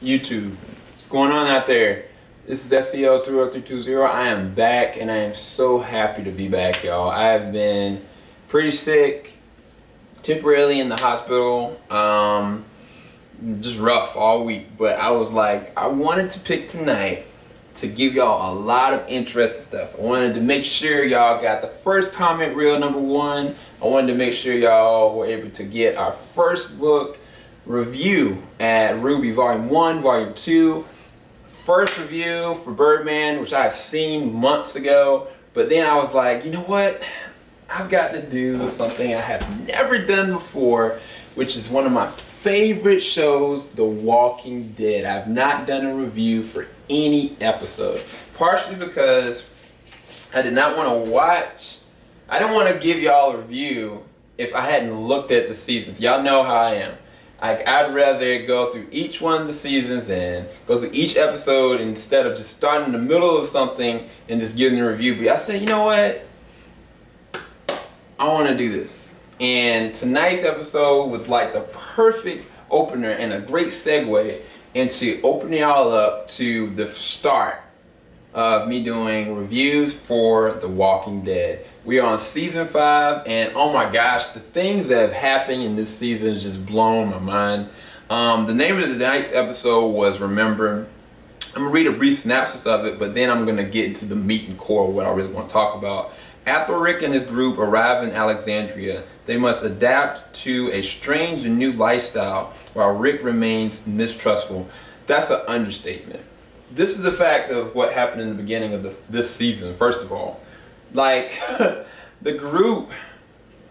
YouTube. What's going on out there? This is SCL0320. I am back and I am so happy to be back, y'all. I have been pretty sick, temporarily in the hospital, just rough all week. But I was like, I wanted to pick tonight to give y'all a lot of interesting stuff. I wanted to make sure y'all got the first comment reel #1. I wanted to make sure y'all were able to get our first book review at Ruby Volume 1, Volume 2. First review for Birdman, which I have seen months ago. But then I was like, you know what? I've got to do something I have never done before, which is one of my favorite shows, The Walking Dead. I've not done a review for any episode. Partially because I did not want to watch. I didn't want to give y'all a review if I hadn't looked at the seasons. Y'all know how I am. I'd rather go through each one of the seasons and go through each episode instead of just starting in the middle of something and just giving a review. But I said, you know what? I want to do this. And tonight's episode was like the perfect opener and a great segue into opening y'all up to the start of me doing reviews for The Walking Dead. We are on season 5, and oh my gosh, the things that have happened in this season has just blown my mind. The name of tonight's episode was Remember. I'm gonna read a brief synopsis of it, but then I'm gonna get into the meat and core of what I really want to talk about. After Rick and his group arrive in Alexandria, they must adapt to a strange and new lifestyle while Rick remains mistrustful. That's an understatement. This is the fact of what happened in the beginning of this season, first of all. Like, the group,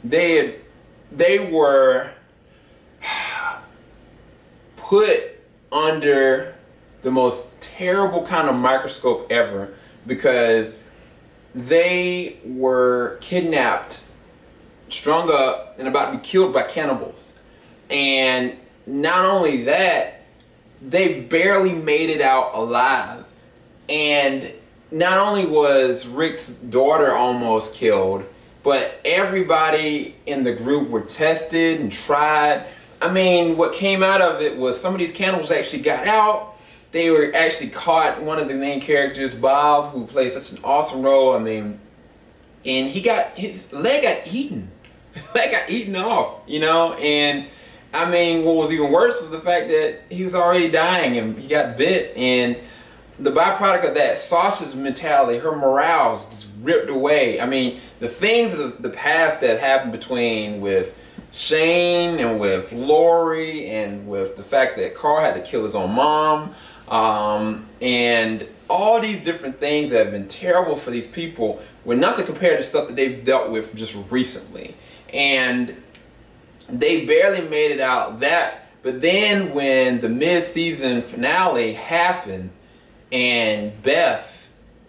they were put under the most terrible kind of microscope ever because they were kidnapped, strung up, and about to be killed by cannibals. And not only that, they barely made it out alive. And not only was Rick's daughter almost killed, but everybody in the group were tested and tried. I mean, what came out of it was some of these cannibals actually got out. They were actually caught. One of the main characters, Bob, who plays such an awesome role, I mean, and his leg got eaten. His leg got eaten off, you know? And I mean, what was even worse was the fact that he was already dying and he got bit. And the byproduct of that, Sasha's mentality, her morale's just ripped away. I mean, the things of the past that happened with Shane and with Lori and with the fact that Carl had to kill his own mom, and all these different things that have been terrible for these people were nothing compared to stuff that they've dealt with just recently. And they barely made it out that. But then when the mid-season finale happened and Beth,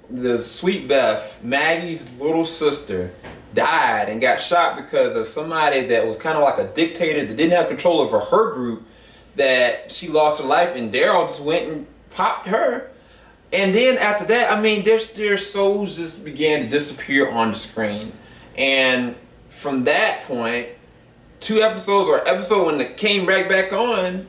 the sweet Beth, Maggie's little sister, died and got shot because of somebody that was kind of like a dictator that didn't have control over her group, that she lost her life, and Daryl just went and popped her. And then after that, I mean, their souls just began to disappear on the screen. And from that point, 2 episodes or episode when it came right back on,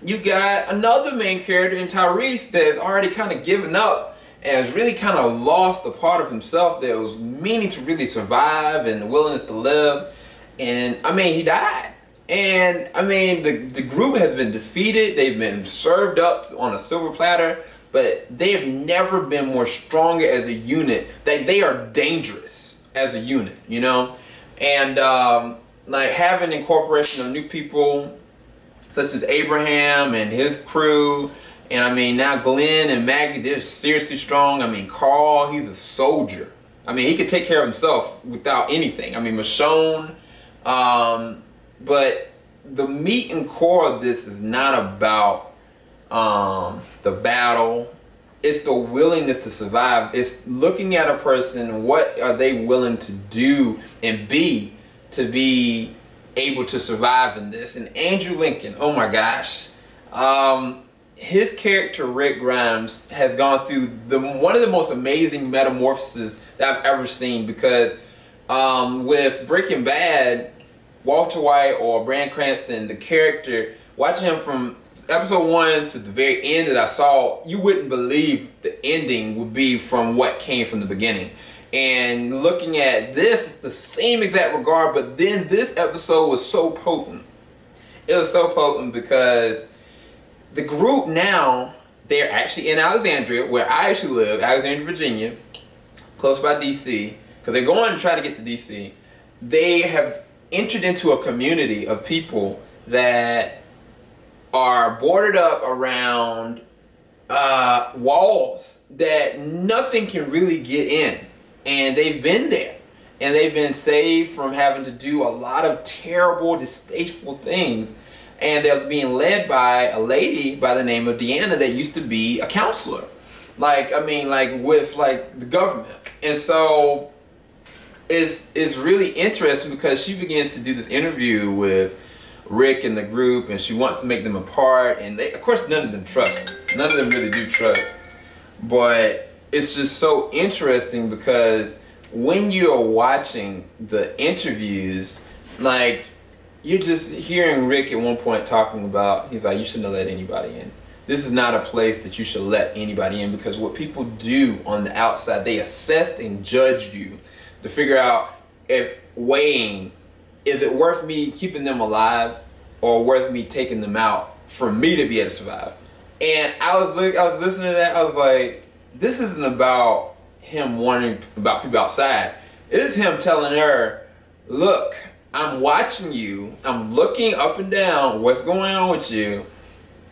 you got another main character in Tyrese that's already kind of given up and has really kind of lost a part of himself that was meaning to really survive and the willingness to live. And I mean, he died. And I mean, the group has been defeated. They've been served up on a silver platter, but they have never been more stronger as a unit. They are dangerous as a unit, you know? And like having incorporation of new people such as Abraham and his crew, and I mean now Glenn and Maggie, they're seriously strong. I mean Carl, he's a soldier. I mean he could take care of himself without anything. I mean Michonne, but the meat and core of this is not about the battle. It's the willingness to survive. It's looking at a person, what are they willing to do and be to be able to survive in this. And Andrew Lincoln, oh my gosh, his character Rick Grimes has gone through one of the most amazing metamorphoses that I've ever seen, because with Breaking Bad, Walter White or Bryan Cranston, the character, watching him from episode 1 to the very end that I saw, you wouldn't believe the ending would be from what came from the beginning. And looking at this, it's the same exact regard, but then this episode was so potent. It was so potent because the group now, they're actually in Alexandria, where I actually live, Alexandria, Virginia, close by DC, because they're going to try to get to DC. They have entered into a community of people that are boarded up around walls that nothing can really get in. And they've been there. And they've been saved from having to do a lot of terrible, distasteful things. And they're being led by a lady by the name of Deanna that used to be a counselor. Like, I mean, like with like the government. And so it's really interesting because she begins to do this interview with Rick and the group, and she wants to make them apart, and they, of course, none of them trust. None of them really do trust. But it's just so interesting because when you're watching the interviews, like, you're just hearing Rick at one point talking about, he's like, you shouldn't have let anybody in. This is not a place that you should let anybody in, because what people do on the outside, they assess and judge you to figure out if weighing, is it worth me keeping them alive or worth me taking them out for me to be able to survive? And I was listening to that, I was like, this isn't about him warning about people outside. It is him telling her, look, I'm watching you, I'm looking up and down what's going on with you,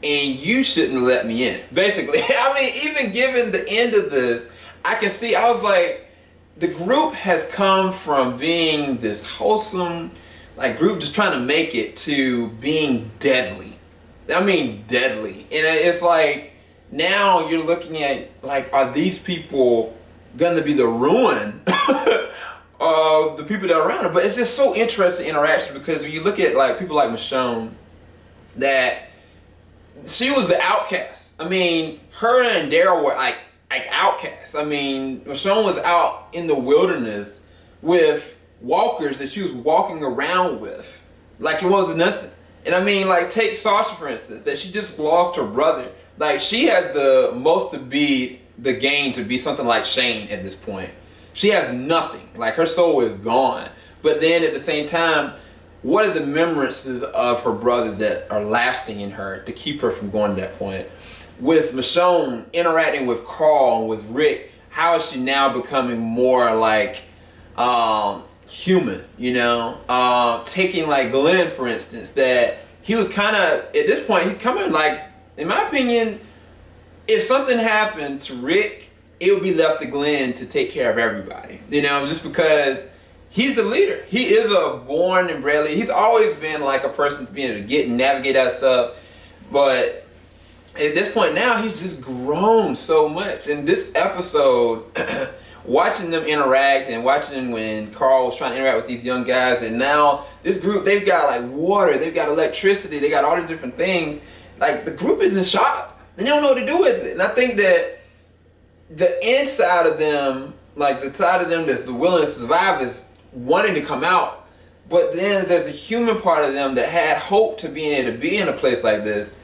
and you shouldn't let me in. Basically, I mean, even given the end of this, I can see, I was like, the group has come from being this wholesome, like, group just trying to make it, to being deadly. I mean, deadly. And it's like, now you're looking at, like, are these people gonna be the ruin of the people that are around her? But it's just so interesting interaction, because when you look at, like, people like Michonne, that she was the outcast. I mean, her and Daryl were like outcasts. I mean, Michonne was out in the wilderness with walkers that she was walking around with like it wasn't nothing. And I mean, like, take Sasha, for instance, that she just lost her brother. Like, she has the most to be the game to be something like Shane at this point. She has nothing. Like, her soul is gone. But then at the same time, what are the remembrances of her brother that are lasting in her to keep her from going to that point? With Michonne interacting with Carl and with Rick, how is she now becoming more like human, you know? Taking like Glenn, for instance, that he was kind of, at this point, he's coming like, in my opinion, if something happened to Rick, it would be left to Glenn to take care of everybody, you know, just because he's the leader. He is a born and bred leader. He's always been like a person to be able to get and navigate that stuff, but at this point now, he's just grown so much. In this episode, watching them interact and watching when Carl was trying to interact with these young guys, and now this group, they've got like water, they've got electricity, they got all these different things. Like, the group is in shock. They don't know what to do with it. And I think that the inside of them, like the side of them that's the willing to survive, is wanting to come out. But then there's a human part of them that had hope to being able to be in a place like this,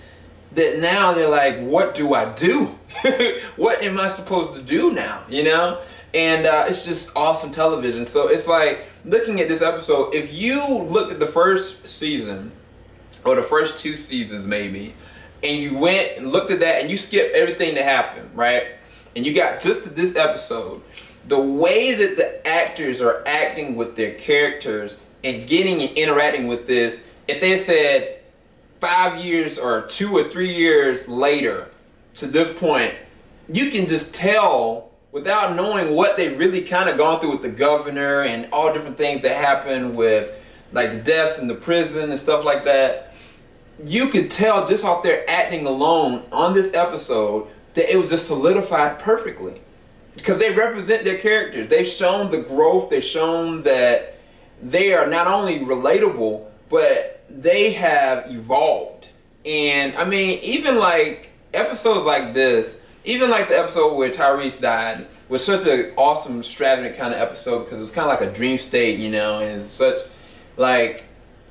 that now they're like, what do I do? What am I supposed to do now, you know? And it's just awesome television. So it's like, looking at this episode, if you looked at the first season, or the first 2 seasons maybe, and you went and looked at that and you skipped everything that happened, right? And you got just to this episode, the way that the actors are acting with their characters and getting and interacting with this, if they said 5 years or 2 or 3 years later to this point, you can just tell without knowing what they've really kind of gone through with the governor and all different things that happen with like the deaths in the prison and stuff like that. You could tell just off their acting alone on this episode that it was just solidified perfectly, because they represent their characters. They've shown the growth. They've shown that they are not only relatable, but they have evolved. And I mean, even like episodes like this, even like the episode where Tyrese died, was such an awesome, extravagant kind of episode, because it was kind of like a dream state, you know, and such like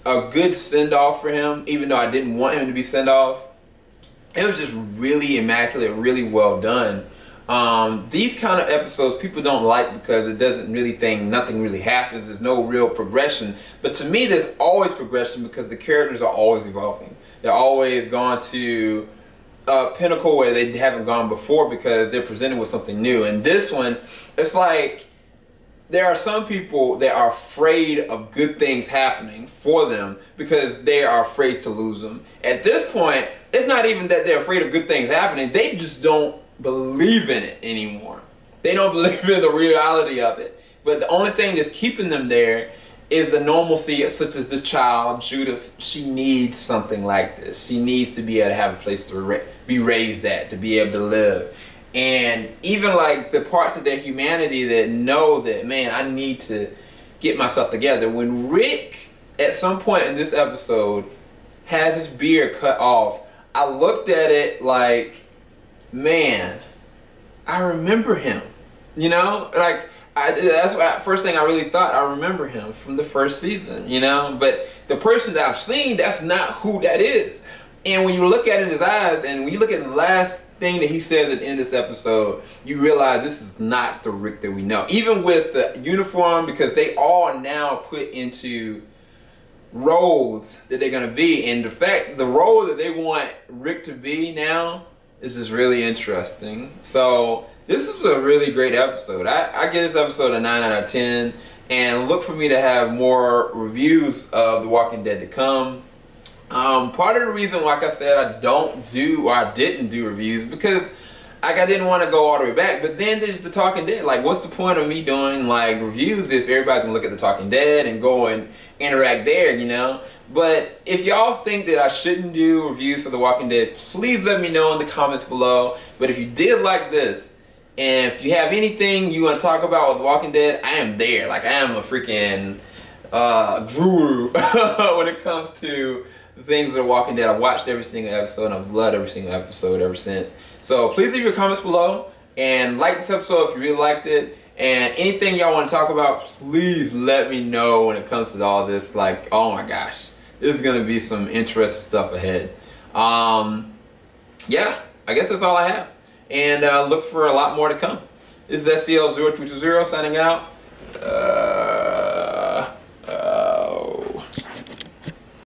a good send-off for him, even though I didn't want him to be sent off. It was just really immaculate, really well done. These kind of episodes people don't like because it doesn't really nothing really happens. There's no real progression. But to me, there's always progression because the characters are always evolving. They're always gone to a pinnacle where they haven't gone before because they're presented with something new. And this one, it's like there are some people that are afraid of good things happening for them because they are afraid to lose them. At this point, it's not even that they're afraid of good things happening. They just don't believe in it anymore. They don't believe in the reality of it. But the only thing that's keeping them there is the normalcy, such as this child, Judith. She needs something like this. She needs to be able to have a place to be raised at, to be able to live. And even like the parts of their humanity that know that, man, I need to get myself together. When Rick, at some point in this episode, has his beard cut off, I looked at it like, man, I remember him. You know, like that's what first thing I really thought. I remember him from the first season. You know, but the person that I've seen, that's not who that is. And when you look at it in his eyes, and when you look at the last thing that he says at the end of this episode, you realize this is not the Rick that we know. Even with the uniform, because they all now put into roles that they're gonna be. And the fact, the role that they want Rick to be now, this is really interesting. So this is a really great episode. I give this episode a 9 out of 10, and look for me to have more reviews of The Walking Dead to come. Part of the reason, like I said, I didn't do reviews because like I didn't want to go all the way back. But then there's The Talking Dead. Like, what's the point of me doing like reviews if everybody's gonna look at The Talking Dead and go and interact there, you know? But if y'all think that I shouldn't do reviews for The Walking Dead, please let me know in the comments below. But if you did like this, and if you have anything you want to talk about with The Walking Dead, I am there. Like, I am a freaking guru when it comes to the things of The Walking Dead. I've watched every single episode, and I've loved every single episode ever since. So please leave your comments below, and like this episode if you really liked it. And anything y'all want to talk about, please let me know when it comes to all this. Like, oh my gosh, this is going to be some interesting stuff ahead. Yeah, I guess that's all I have. And look for a lot more to come. This is SCL0320 signing out.